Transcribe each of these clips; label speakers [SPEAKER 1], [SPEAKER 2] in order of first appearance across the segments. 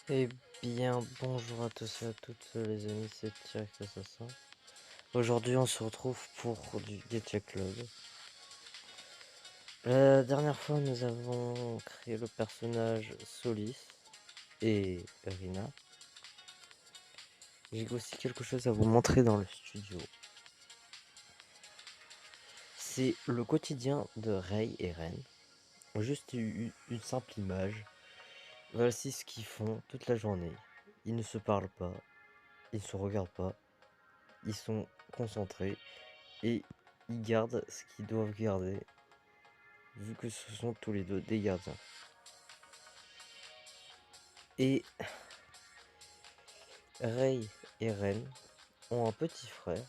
[SPEAKER 1] Eh bien, bonjour à tous et à toutes les amis, c'est Jack Assassin. Aujourd'hui, on se retrouve pour du Gacha Club. La dernière fois, nous avons créé le personnage Solis et Rina. J'ai aussi quelque chose à vous montrer dans le studio. C'est le quotidien de Rei et Ren. Juste une simple image. Voici ce qu'ils font toute la journée. Ils ne se parlent pas, ils ne se regardent pas, ils sont concentrés et ils gardent ce qu'ils doivent garder, vu que ce sont tous les deux des gardiens. Et Rei et Ren ont un petit frère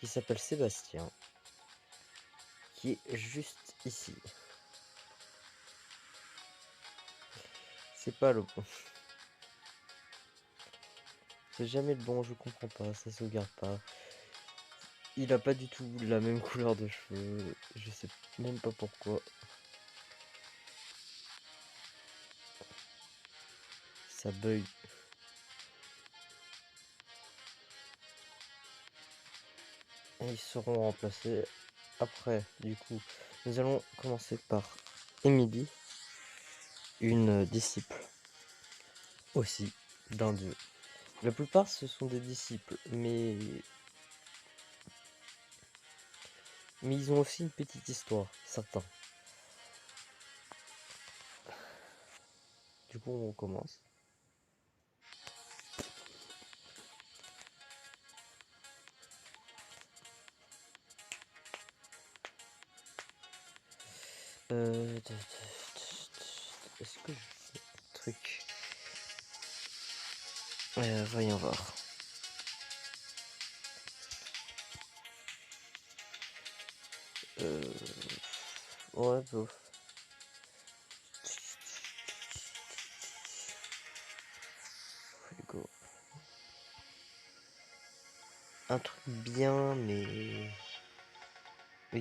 [SPEAKER 1] qui s'appelle Sébastien, qui est juste ici. C'est pas le bon. C'est jamais le bon, je comprends pas, ça se regarde pas. Il a pas du tout la même couleur de cheveux, je sais même pas pourquoi. Ça bug. Et ils seront remplacés après, du coup. Nous allons commencer par Emily, une disciple aussi d'un dieu. La plupart ce sont des disciples, mais ils ont aussi une petite histoire, certains. Du coup, on commence. Est-ce que je fais un truc? Voyons voir. Euh, ouais, bof. Go. Un truc bien, mais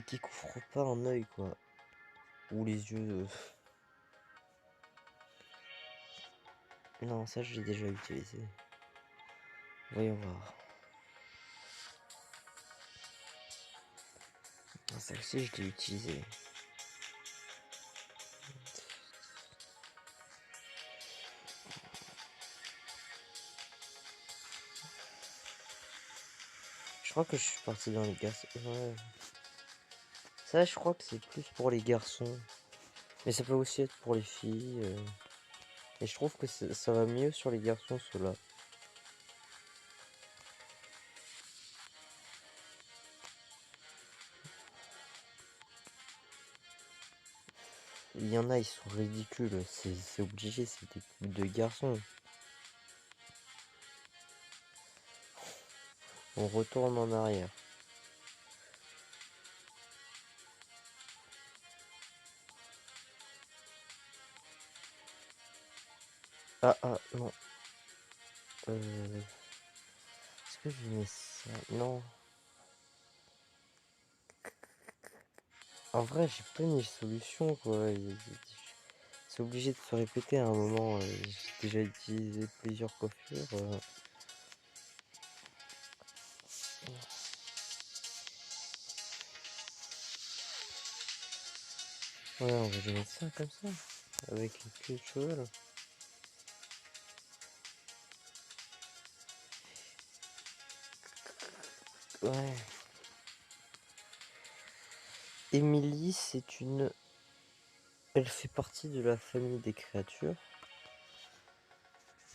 [SPEAKER 1] qui couvre pas un œil, quoi. Ou les yeux. Non, ça je l'ai déjà utilisé. Voyons voir. Celle-ci je l'ai utilisée. Je crois que je suis parti dans les garçons. Ouais. Ça, je crois que c'est plus pour les garçons. Mais ça peut aussi être pour les filles. Et je trouve que ça va mieux sur les garçons, ceux-là. Il y en a, ils sont ridicules. C'est obligé, c'est des coupes de garçons. On retourne en arrière. Ah, ah, non. Est-ce que je mets ça? Non. En vrai, j'ai pas une solution, quoi. C'est obligé de se répéter à un moment. J'ai déjà utilisé plusieurs coiffures. Ouais, on va lui mettre ça comme ça. Avec une queue de cheval. Ouais. Émilie, c'est une... Elle fait partie de la famille des créatures.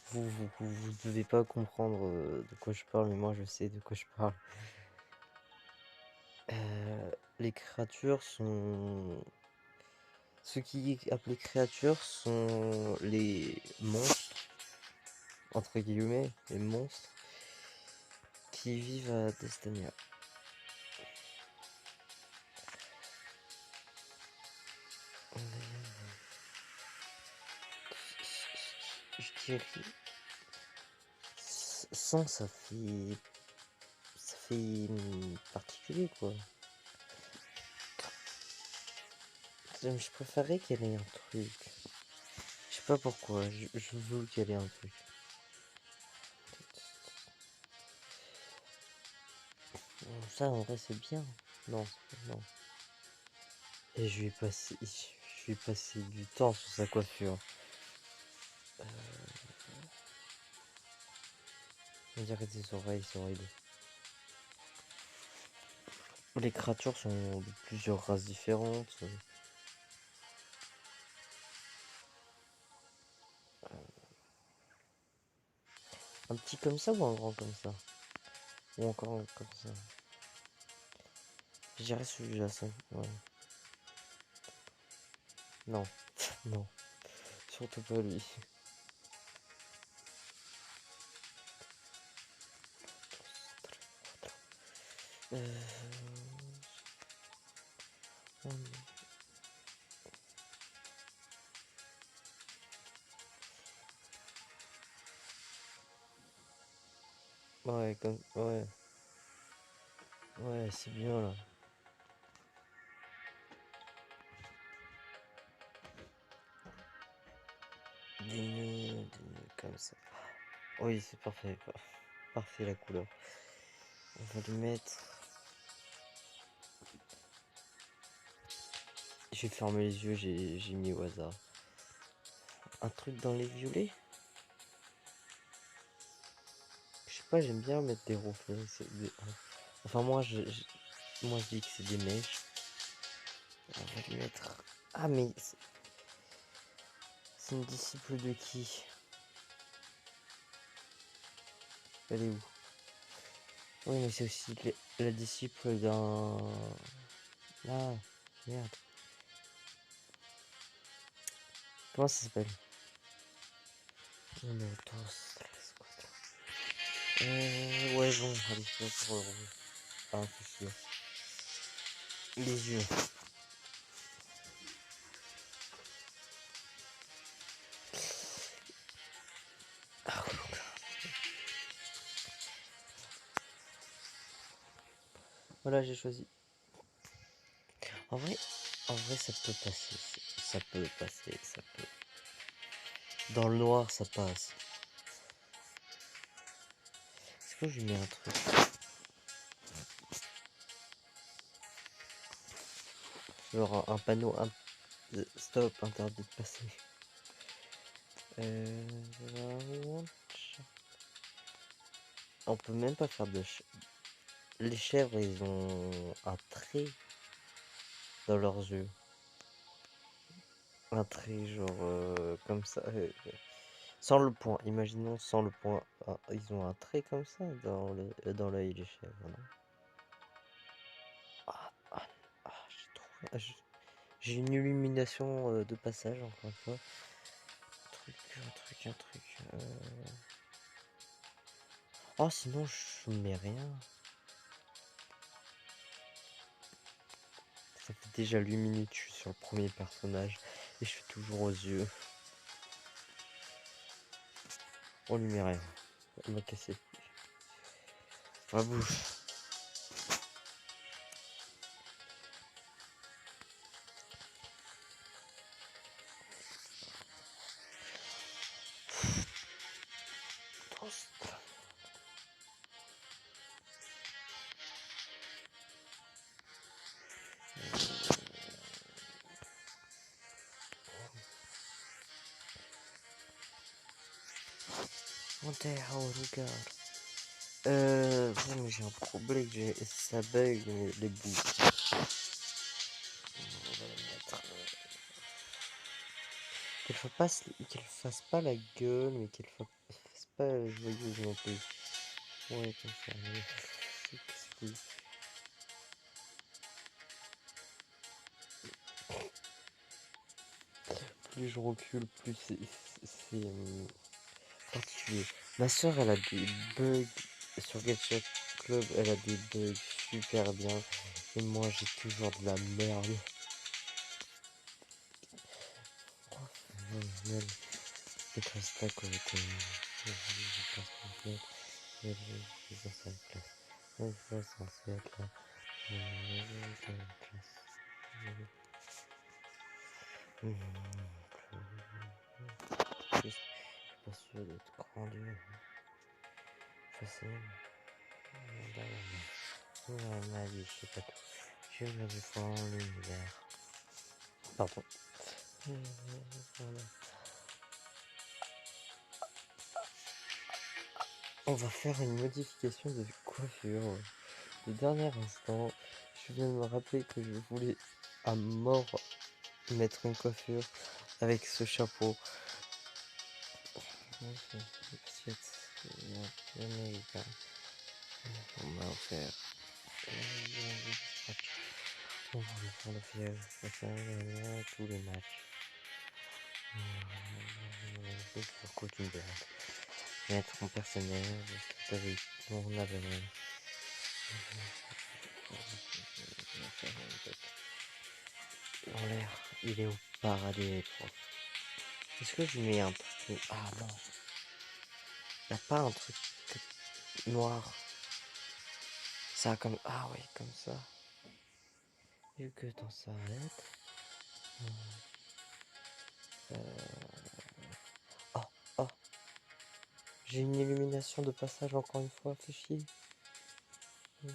[SPEAKER 1] Vous devez pas comprendre de quoi je parle, mais moi je sais de quoi je parle. Les créatures sont... Ceux qui est appelé créatures sont les monstres, entre guillemets, les monstres, qui vivent à Destania. Je dirais... Sans, ça fait... Ça fait particulier, quoi. Je préférerais qu'elle ait un truc. Je sais pas pourquoi, je veux qu'elle ait un truc. Ça, en vrai, c'est bien. Non, non. Et je vais passer du temps sur sa coiffure. On dirait des oreilles, c'est horrible. Les créatures sont de plusieurs races différentes. Un petit comme ça ou un grand comme ça? Ou encore un comme ça? Je dirais celui-là, ça. Ouais. Non, non, surtout pas lui. Euh... Ouais, comme... Ouais, ouais, c'est bien là. Des nœuds comme ça. Oui, c'est parfait. Parfait la couleur. On va lui mettre... J'ai fermé les yeux, j'ai mis au hasard. Un truc dans les violets? Je sais pas, j'aime bien mettre des reflets. Enfin, moi, je dis que c'est des mèches. On va lui mettre... Ah, mais c'est une disciple de qui? Elle est où? Oui, mais c'est aussi la disciple d'un... Ah, merde. Comment ça s'appelle? Uno, dos, tres, cuatro. Ouais, bon, allez, c'est pour le rouge. Ah, c'est sûr. Les yeux. Ah, voilà, j'ai choisi. En vrai, ça peut passer. Ça peut passer, ça peut. Dans le noir, ça passe. Est-ce que je lui mets un truc? Genre un panneau, stop, interdit de passer. On peut même pas faire de... Les chèvres, ils ont un trait dans leurs yeux. Un trait, genre, comme ça. Sans le point, imaginons sans le point. Ah, ils ont un trait comme ça dans l'œil, les chèvres, non? Ah, ah, ah, j'ai trouvé. J'ai une illumination de passage, encore une fois. Un truc. Oh, sinon, je mets rien. Ça fait déjà 8 minutes, je suis sur le premier personnage. Et je suis toujours aux yeux. On lui met rien. Elle m'a cassé. La bouche. On regarde. Bon, mais j'ai un problème, ça bug les bouts. On va le mettre. Qu'elle fasse pas la gueule, mais qu'elle fasse pas joyeuse non plus. Ouais, comme ça. C'est cool. Plus je recule, plus c'est particulier. Ma soeur, elle a des bugs sur Gadget Club, elle a des bugs super bien. Et moi, j'ai toujours de la merde. Oh, peut-être rester à côté. Je passe mon fenêtre. Je vais ça place. Je vais censé être là. pas sûr d'être rendu facile. Ma vie, je sais pas tout. Je me défends l'univers. Pardon. Voilà. On va faire une modification de coiffure. De dernier instant, je viens de me rappeler que je voulais à mort mettre une coiffure avec ce chapeau. On va en faire. On va faire le fiel. Tous les matchs. Sur coaching de mettre mon personnage avec mon abonnement. En l'air, il est au paradis les profs. Est-ce que je mets un truc... Ah non. Y'a pas un truc noir. Ça comme... Ah ouais, comme ça. Vu que temps s'arrête. Oh, oh. J'ai une illumination de passage encore une fois, fait chier. Je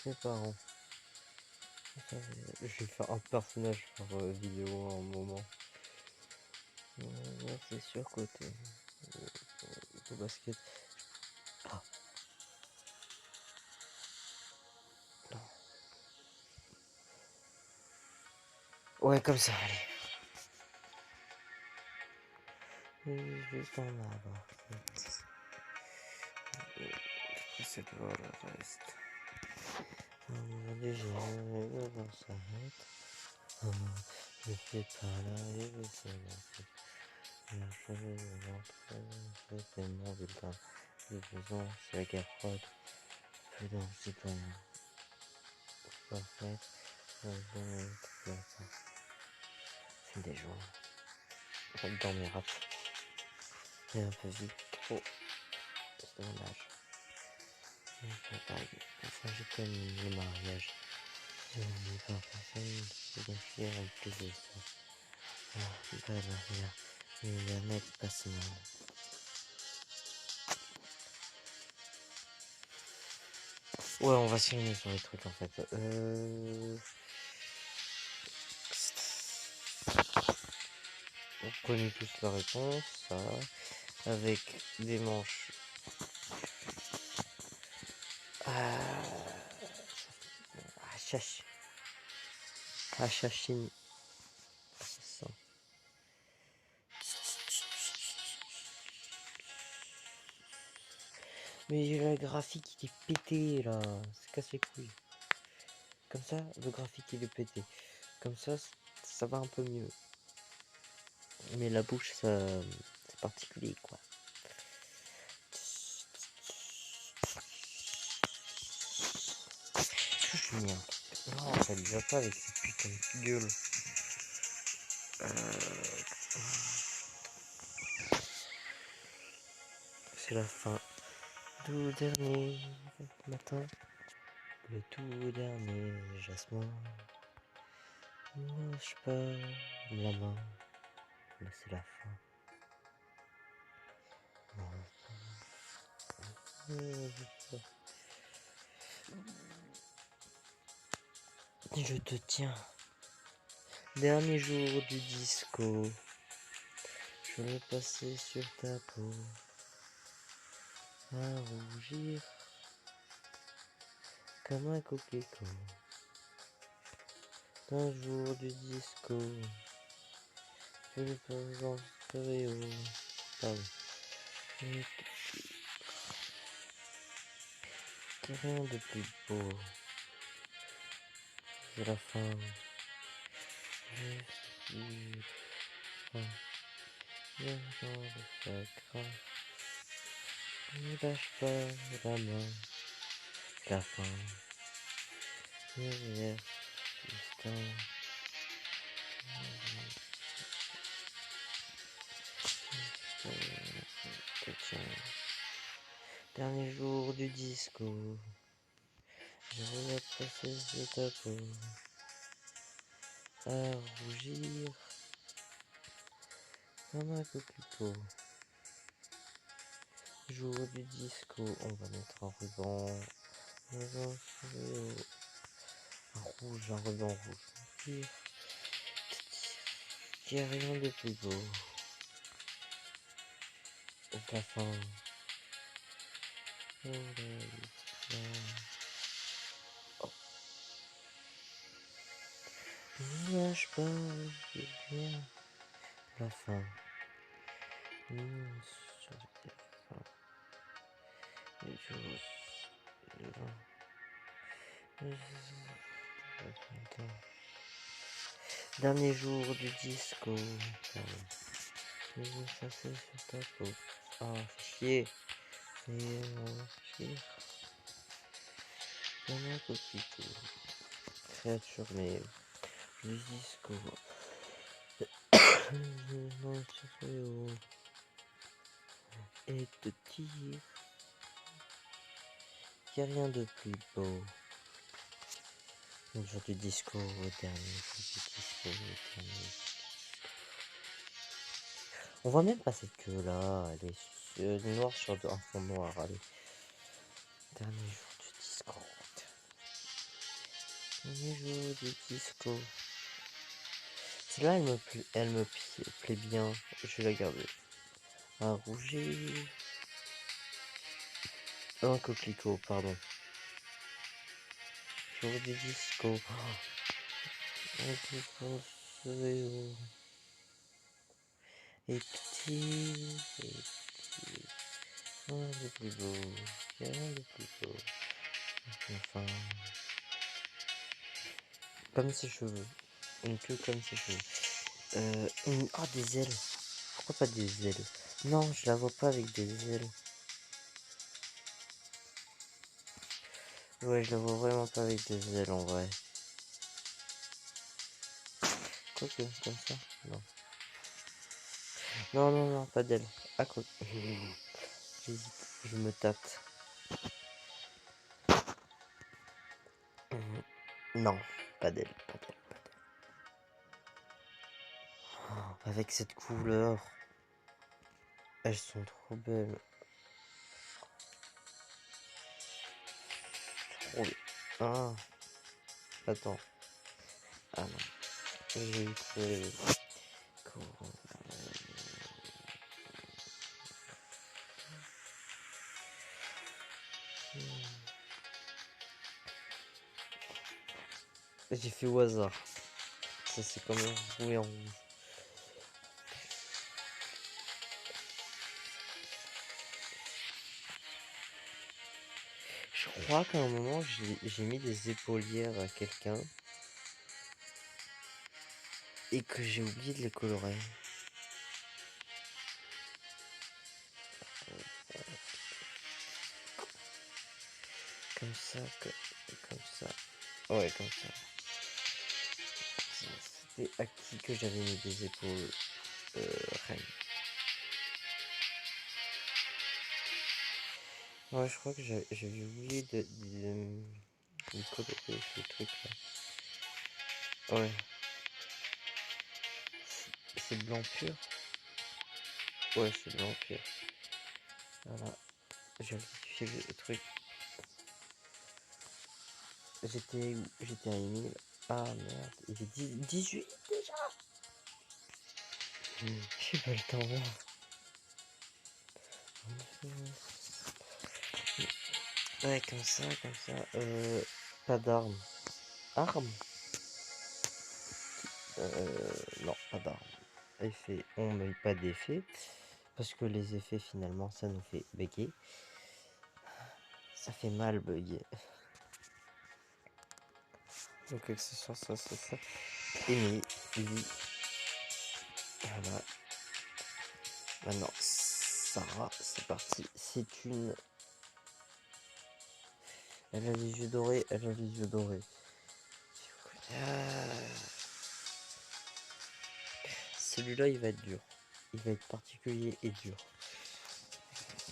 [SPEAKER 1] mes parents. Je vais faire un personnage par vidéo en moment. C'est surcoté. Au basket. Ah. Non. Ouais, comme ça, allez. Juste en avant. C'est pour le reste. Déjà, on s'arrête. Je fais pas là, je vais s'arrêter. C'est tellement vulgaire. Le faisant, c'est la guerre froide. Plus dans c'est pas parfait. C'est des jours. On va dormir après. C'est un peu vite. Trop. C'est dommage. Enfin, j'ai connu le mariage. Je n'ai pas personne qui est fier en plus de ça. Pas la rien. Il y a un mec pas si mal. Ouais, on va s'aligner sur les trucs en fait. On connaît tous la réponse, ça. Avec des manches. Hachachine. C'est ça. Mais le graphique il est pété là. C'est cassé les couilles. Comme ça, le graphique il est pété. Comme ça va un peu mieux. Mais la bouche, ça, c'est particulier quoi. Est-ce que je suis mis un truc? Non, ça lui va pas avec cette putain de gueule. C'est la fin. Tout dernier matin. Le tout dernier jasmin. Ne lâche pas la main. Là, c'est la fin. Je te tiens. Dernier jour du disco. Je vais passer sur ta peau. À rougir. Comme un coquelicot. Un jour du disco. Je le pose en stéréo. Pardon. Rien de plus beau. C'est la fin. Je suis fin. Dans le sacre. Ne lâche pas la main. La fin. Derrière. Justin. Dernier jour du disco. Je vais passer sur ta peau. À rougir Maman Coquelicot. Jour du disco, on va mettre un ruban. Un rouge, un ruban rouge. Il n'y a rien de plus beau. La fin. Oh oh. Ne lâche pas, c'est bien. La fin. Sur le téléphone. Les choses. Dernier jour du disco. Ça c'est sur ta peau. Ah, fais chier. Et on va chier. Maman Coquelicot. Créature mais du disco. Et te tire. Y'a rien de plus beau. Le jour du disco, au dernier jour du disco, au dernier. On voit même pas cette queue là, elle est noire sur un fond noir, allez. Dernier jour du disco. Dernier jour du disco. Celle-là, elle me plaît bien. Je vais la garder. Un rouget. Un coquelicot, pardon. Jour du disco. Et petit. Rien de plus beau. Rien de plus beau. Enfin. Comme ses cheveux. Une queue comme ses cheveux. Oh, des ailes. Pourquoi pas des ailes? Non, je la vois pas avec des ailes. Ouais, je la vois vraiment pas avec des ailes en vrai. Quoique, comme ça, non. Non, non, non, pas d'ailes. Ah, quoi. J'hésite, je me tâte. Non, pas d'ailes, pas d'ailes, pas d'ailes. Oh, avec cette couleur. Elles sont trop belles. Trop bien. Ah, attends. Ah non. J'ai eu trouvé. J'ai fait au hasard. Ça c'est comme un rouge en rouge. Je crois qu'à un moment j'ai mis des épaulières à quelqu'un et que j'ai oublié de les colorer. Comme ça, comme ça. Ouais, comme ça. C'était acquis que j'avais mis des épaules reines. Ouais, je crois que j'avais oublié de colorer ce truc là. Ouais. C'est blanc pur. Ouais, c'est blanc pur. Voilà. J'ai rectifié le truc. J'étais à Emile. Ah merde, il est 18 déjà. J'ai pas le temps. Ouais, comme ça, comme ça. Pas d'armes. Armes? Non, pas d'armes. Effet, on met pas d'effet. Parce que les effets, finalement, ça nous fait bugger. Ça fait mal bugger. Donc, accessoire, ça, c'est ça. Aimer, lui. Voilà. Maintenant, Sarah, c'est parti. C'est une. Elle a les yeux dorés, elle a les yeux dorés. Celui-là, il va être dur. Il va être particulier et dur.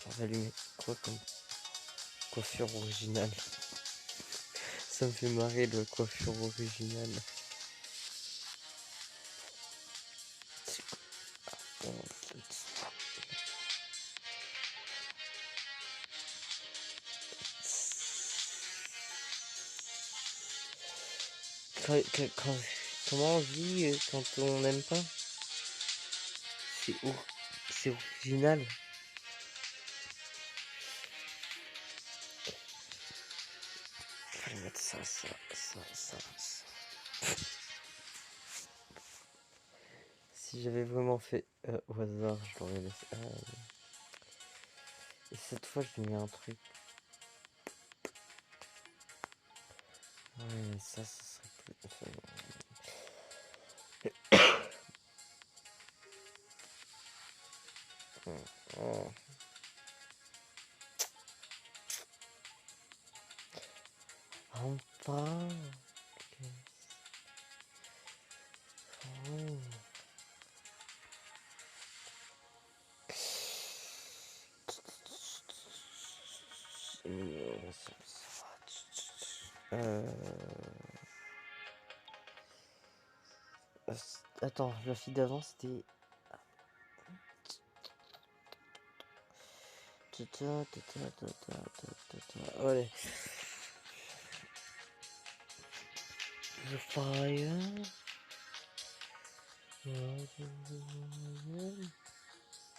[SPEAKER 1] On va lui mettre quoi comme coiffure originale? Ça me fait marrer le coiffure originale. Comment on dit quand on n'aime pas? C'est original. Fallait mettre ça. Si j'avais vraiment fait au hasard, je l'aurais laissé. Et cette fois, j'ai mis un truc. Ouais, ça serait plus. Oh. Enfin. Oh. Attends, la fille d'avant c'était. Allez. The fire.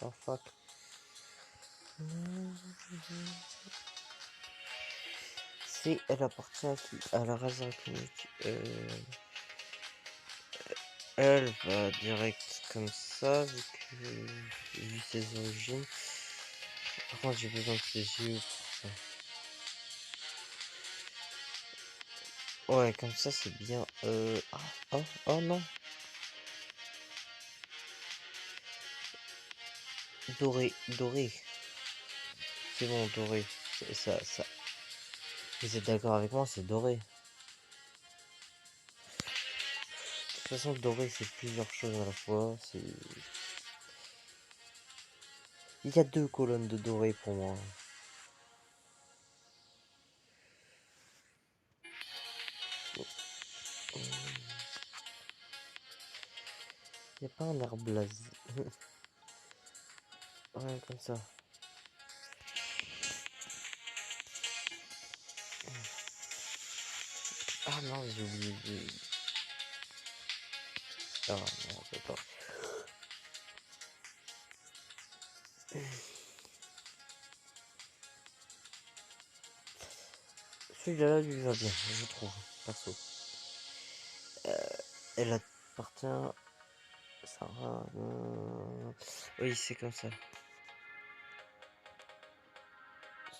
[SPEAKER 1] Oh fuck. Si elle appartient à qui? À la race inconnue. Elle va direct comme ça, vu ses origines. Par contre, j'ai besoin de ses yeux pour ça. Ouais, comme ça, c'est bien. Oh non. Doré. C'est bon, doré. Ça. Vous êtes d'accord avec moi, c'est doré. De toute façon, doré, c'est plusieurs choses à la fois. Il y a 2 colonnes de doré pour moi. Il n'y a pas un air blasé. Ouais, comme ça. Ah non, j'ai oublié de... Ah non, attends. Celui-là lui va bien, je trouve, perso. Elle appartient... Sarah... Oui, c'est comme ça.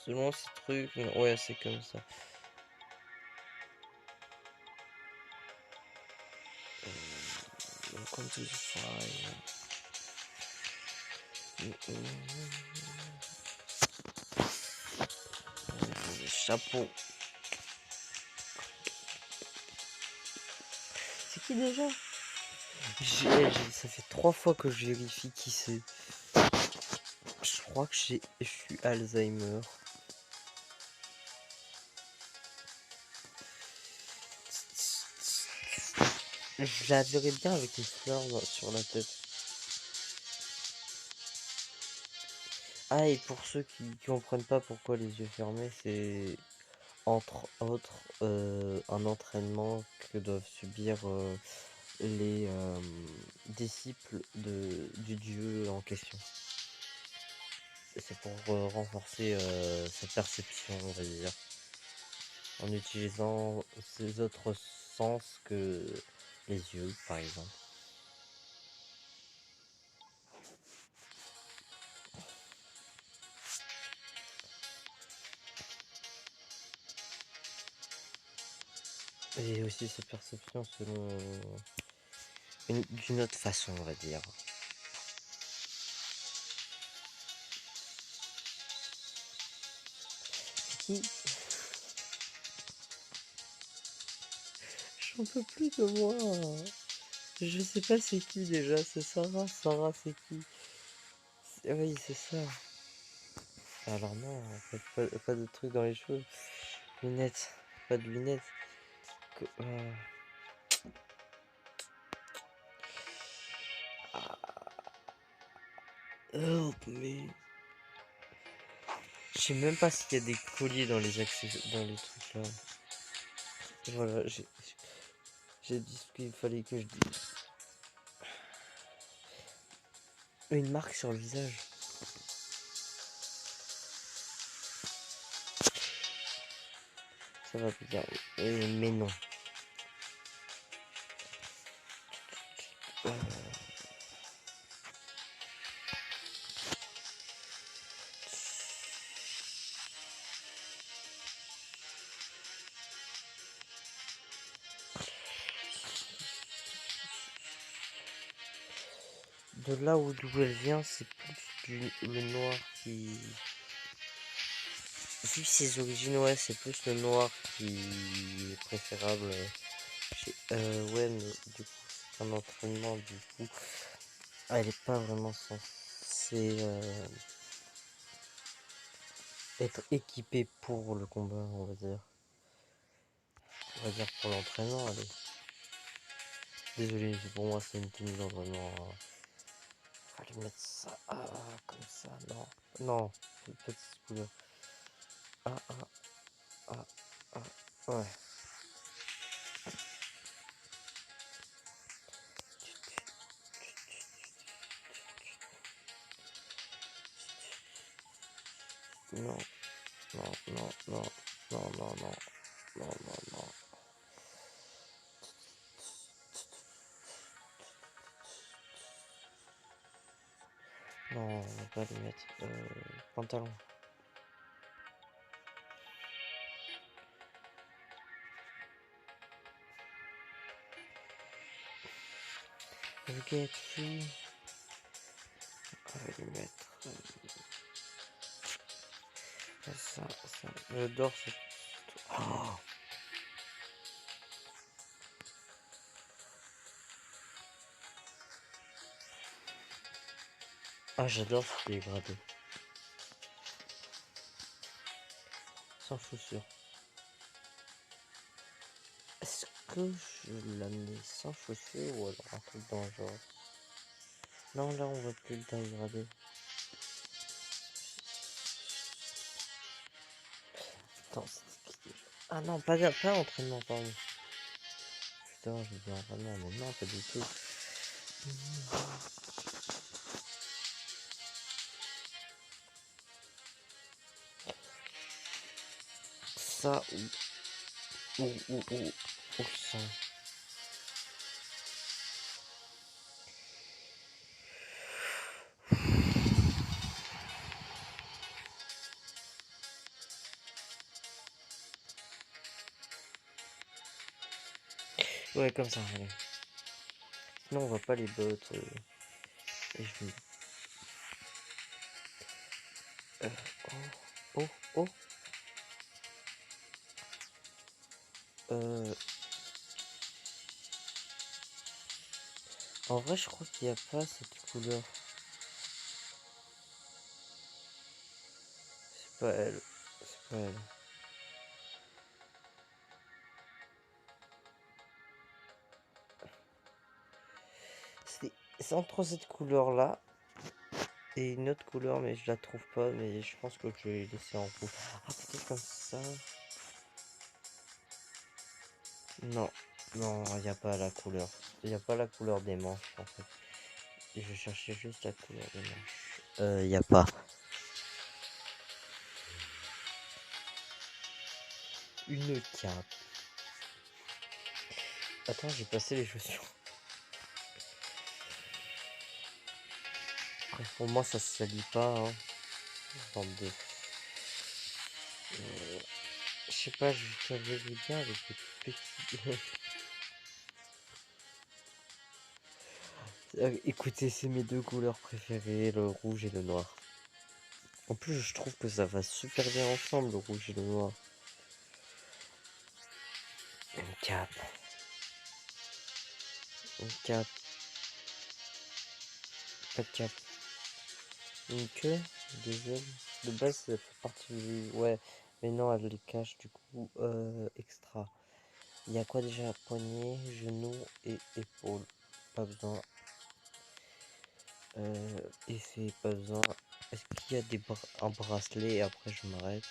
[SPEAKER 1] Selon ces trucs... Ouais, c'est comme ça. Welcome to the fire. Chapeau. C'est qui déjà? Ça fait 3 fois que je vérifie qui c'est. Je crois que je suis Alzheimer. Je la verrais bien avec une fleur sur la tête. Ah, et pour ceux qui comprennent pas pourquoi les yeux fermés, c'est entre autres un entraînement que doivent subir les disciples du dieu en question. C'est pour renforcer sa perception, on va dire, en utilisant ses autres sens que les yeux, par exemple. Et aussi sa perception selon d'une autre façon, on va dire. Qui J'en peux plus de moi. Je sais pas c'est qui déjà, c'est Sarah. Sarah, c'est qui? Oui, c'est ça. Alors non, en fait, pas de trucs dans les cheveux. Lunettes, pas de lunettes. Help me. Je sais même pas s'il y a des colliers dans les dans les trucs là. Voilà, j'ai dit ce qu'il fallait que je dise. Une marque sur le visage. Ça va bien. Mais non. De là d'où elle vient, c'est plus le noir qui... Vu ses origines, ouais, c'est plus le noir qui est préférable. Ouais, mais du coup, c'est un entraînement, du coup. Ah, elle est pas vraiment censée être équipée pour le combat, on va dire. On va dire pour l'entraînement, allez. Désolé, pour moi, c'est une tenue d'entraînement. Fallait mettre ça comme ça, non. Non, petite couleur. Ah, ah, ah, ah, ouais. Non, non, non, non, non, non, non, non, non, non. Non, on va pas les mettre. Pantalon. Get free. On va les mettre. Ça. J'adore ce. Oh, ah, j'adore ce dégradé. Sans chaussures. Est-ce que je la mets sans chaussures ou alors un truc dans le genre? Non, là on va plus le dégrader. Attends, ah non, pas entraînement, pardon. Putain, je dis entraînement, mais non, pas du tout. Ça ou ça. Ouais, comme ça, allez. Sinon, on voit pas les bottes. Et je vais... oh, oh. En vrai, je crois qu'il n'y a pas cette couleur. C'est pas elle. C'est pas elle. C'est entre cette couleur-là et une autre couleur, mais je la trouve pas. Mais je pense que je vais laisser en rouge. Ah, peut-être comme ça. Non, non, il n'y a pas la couleur. Il n'y a pas la couleur des manches, en fait. Et je cherchais juste la couleur des manches. Il n'y a pas. Une cape. Attends, j'ai passé les chaussures. Pour moi, ça se salit pas, hein. De... je sais pas, je t'avais bien avec les petits... Écoutez, c'est mes deux couleurs préférées, le rouge et le noir. En plus, je trouve que ça va super bien ensemble, le rouge et le noir. Une cape. Une cape. Pas de cape. Une queue. Des ailes. De base, ça fait partie du... Ouais, mais non, elle les cache du coup. Extra. Il y a quoi déjà? Poignet, genou et épaule. Pas besoin. Et c'est pas besoin. Est-ce qu'il y a un bracelet et après je m'arrête?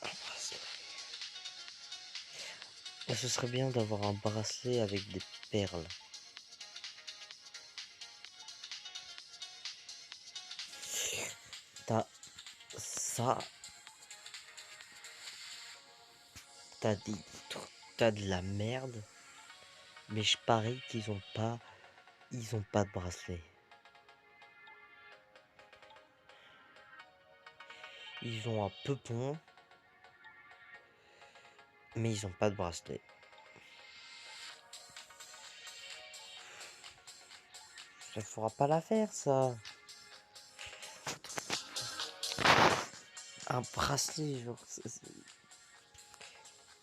[SPEAKER 1] Un bracelet. Et ce serait bien d'avoir un bracelet avec des perles. T'as ça. T'as des... T'as de la merde. Mais je parie qu'ils ont pas... Ils ont pas de bracelet. Ils ont un peupon. Mais ils ont pas de bracelet. Ça fera pas l'affaire, ça. Un bracelet, genre...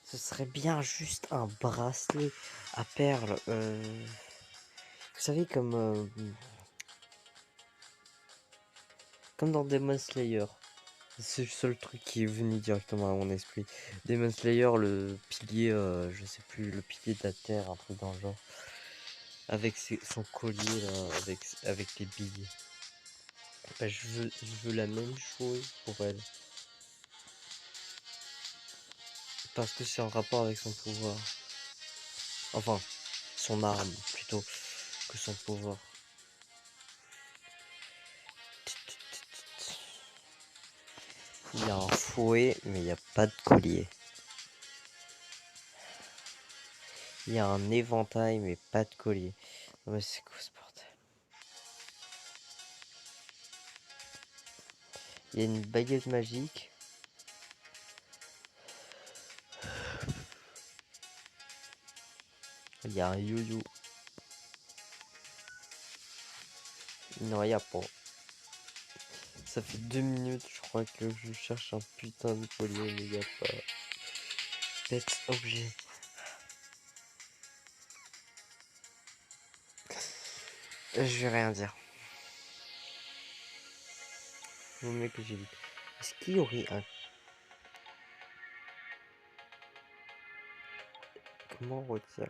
[SPEAKER 1] Ce serait bien juste un bracelet à perles. Vous savez, comme dans Demon Slayer. C'est le seul truc qui est venu directement à mon esprit. Demon Slayer, le pilier, je sais plus, le pilier de la terre, un truc dans le genre. Avec son collier là, avec les billes. Bah, je veux la même chose pour elle. Parce que c'est en rapport avec son pouvoir. Enfin, son arme plutôt que son pouvoir. Il y a un fouet, mais il n'y a pas de collier. Il y a un éventail, mais pas de collier. Non mais c'est quoi ce bordel? Il y a une baguette magique. Il y a un yo-yo. Non, il n'y a pas. Ça fait 2 minutes, je crois que je cherche un putain de collier, mais il n'y a pas. Pet objet. Je vais rien dire. Vaut mieux que j'évite. Est-ce qu'il y aurait un... Comment on retire?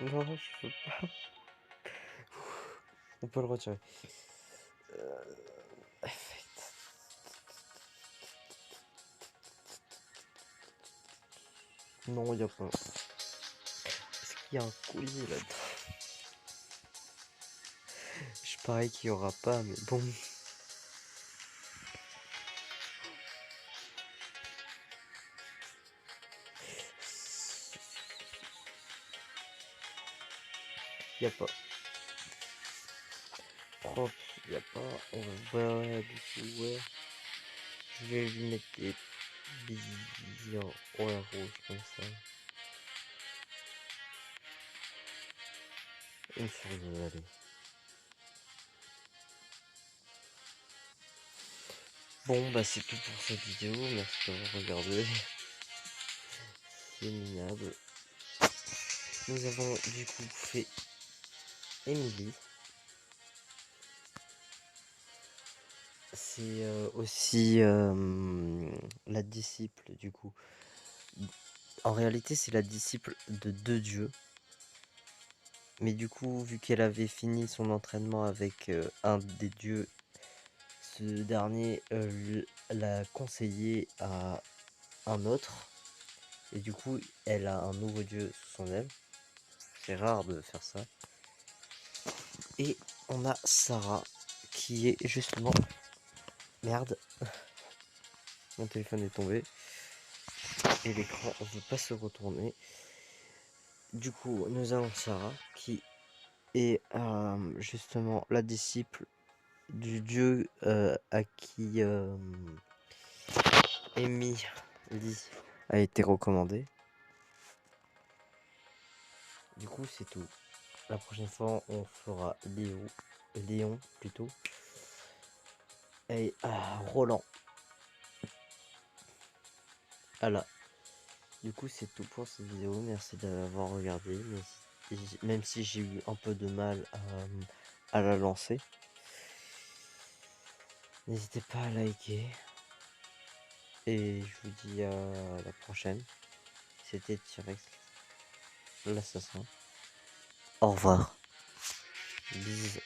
[SPEAKER 1] Non, je veux pas. On peut le retirer. Non, il n'y a pas. Est-ce qu'il y a un collier là-dedans? Je parie qu'il n'y aura pas, mais bon. Il n'y a pas. Propre, il n'y a pas. On va ouais, du coup, ouais. Je vais lui mettre des billes en rouge comme ça. Une sur deux, allez. Bon, bah c'est tout pour cette vidéo. Merci d'avoir regardé. C'est minable. Nous avons du coup fait Emily. C'est aussi la disciple du coup. En réalité, c'est la disciple de deux dieux. Mais du coup, vu qu'elle avait fini son entraînement avec un des dieux, ce dernier l'a conseillé à un autre. Et du coup, elle a un nouveau dieu sous son aile. C'est rare de faire ça. Et on a Sarah qui est justement... Merde. Mon téléphone est tombé. Et l'écran ne veut pas se retourner. Du coup, nous avons Sarah qui est justement la disciple du dieu à qui Emily a été recommandée. Du coup, c'est tout. La prochaine fois, on fera Léon plutôt. Et Roland. Voilà. Du coup, c'est tout pour cette vidéo. Merci d'avoir regardé. Même si j'ai eu un peu de mal à la lancer. N'hésitez pas à liker. Et je vous dis à la prochaine. C'était T-Rex, l'assassin. Au revoir. Bise.